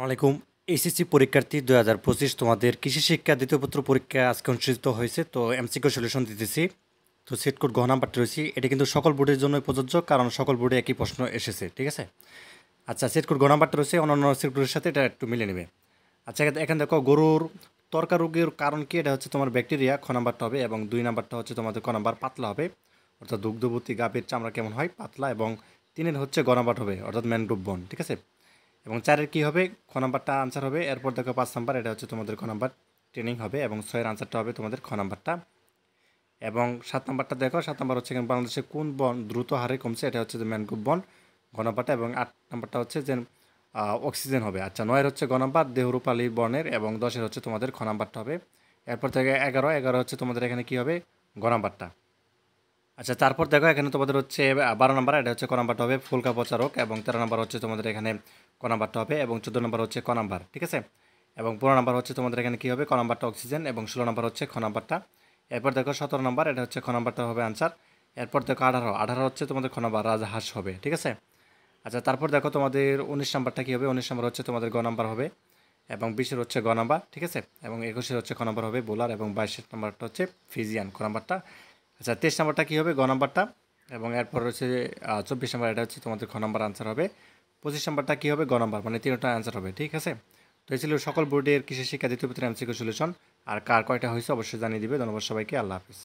আসসালামাইকুম। এইচএসসি পরীক্ষার্থী 2025 তোমাদের কৃষি শিক্ষা দ্বিতীয় পত্র পরীক্ষা আজকে অনুষ্ঠিত হয়েছে। তো এমসিকিউ সলিউশন দিতেছি। তো সেট কোড ঘ নাম্বারটা রয়েছে, এটা কিন্তু সকল বোর্ডের জন্য প্রযোজ্য, কারণ সকল বোর্ডে একই প্রশ্ন এসেছে। ঠিক আছে। আচ্ছা, সেট কোড ঘ নাম্বারটা রয়েছে, অন্যান্য সেট কোডের সাথে এটা একটু মিলে নেবে। আচ্ছা, এখানে দেখো গরুর ত্বকা রোগের কারণ কি, এটা হচ্ছে তোমার ব্যাকটেরিয়া, খ নাম্বারটা হবে। এবং 2 নাম্বারটা হচ্ছে তোমাদের ক নাম্বার পাতলা হবে, অর্থাৎ দুগ্ধবতী গাভীর চামড়া কেমন হয়, পাতলা। এবং 3 হচ্ছে গ নাম্বার হবে, অর্থাৎ ম্যানগ্রোভ বন। ঠিক আছে। এবং 4 কী হবে, খ নাম্বারটা আনসার হবে। এরপর দেখো 5 নাম্বার, এটা হচ্ছে তোমাদের খ নাম্বার ট্রেনিং হবে। এবং 6 আনসারটা হবে তোমাদের খ নাম্বারটা। এবং 7 নাম্বারটা দেখো, 7 নাম্বার হচ্ছে বাংলাদেশে কোন বন দ্রুত হারে কমছে, এটা হচ্ছে যে ম্যানগ্রোভ বন, ঘ নাম্বারটা। এবং 8 নাম্বারটা হচ্ছে যে অক্সিজেন হবে। আচ্ছা, 9 হচ্ছে গ নাম্বার দেহরূপালী বনের। এবং 10 হচ্ছে তোমাদের খ নাম্বারটা হবে। এরপর থেকে 11 হচ্ছে তোমাদের এখানে কী হবে, গ নাম্বারটা। আচ্ছা, তারপর দেখো এখানে তোমাদের হচ্ছে 12 নাম্বার, এটা হচ্ছে ক নাম্বারটা হবে ফুলকা পচা রোগ। এবং 13 নাম্বার হচ্ছে তোমাদের এখানে ক নাম্বারটা হবে। এবং 14 নাম্বার হচ্ছে ক নাম্বার। ঠিক আছে। এবং 15 নাম্বার হচ্ছে তোমাদের এখানে কী হবে, ক নাম্বারটা অক্সিজেন। এবং 16 নাম্বার হচ্ছে খ নাম্বারটা। এরপর দেখো 17 নাম্বার, এটা হচ্ছে খ নাম্বারটা হবে আনসার। এরপর দেখো 18 হচ্ছে তোমাদের খ নাম্বার রাজহাঁস হবে। ঠিক আছে। আচ্ছা, তারপর দেখো তোমাদের 19 নাম্বারটা কী হবে, 19 নাম্বার হচ্ছে তোমাদের গ নাম্বার হবে। এবং 20 হচ্ছে গ নাম্বার। ঠিক আছে। এবং 21 হচ্ছে খ নাম্বার হবে বোলার। এবং 22 নাম্বারটা হচ্ছে ফিজিয়ান, খ নাম্বারটা। আচ্ছা, 23 নাম্বারটা কী হবে, গ নাম্বারটা। এবং এরপর হচ্ছে 24 নাম্বার, এটা হচ্ছে তোমাদের খ নাম্বার আনসার হবে। 25 নাম্বারটা কী হবে, গ নাম্বার, মানে 3টা আনসার হবে। ঠিক আছে। তো এই ছিল সকল বোর্ডের কৃষি শিক্ষা দ্বিতীয় পত্রের এমসিকিউ সলিউশন। আর কার কয়টা হয়েছে অবশ্যই জানিয়ে দিবে। ধন্যবাদ সবাইকে। আল্লাহ হাফিজ।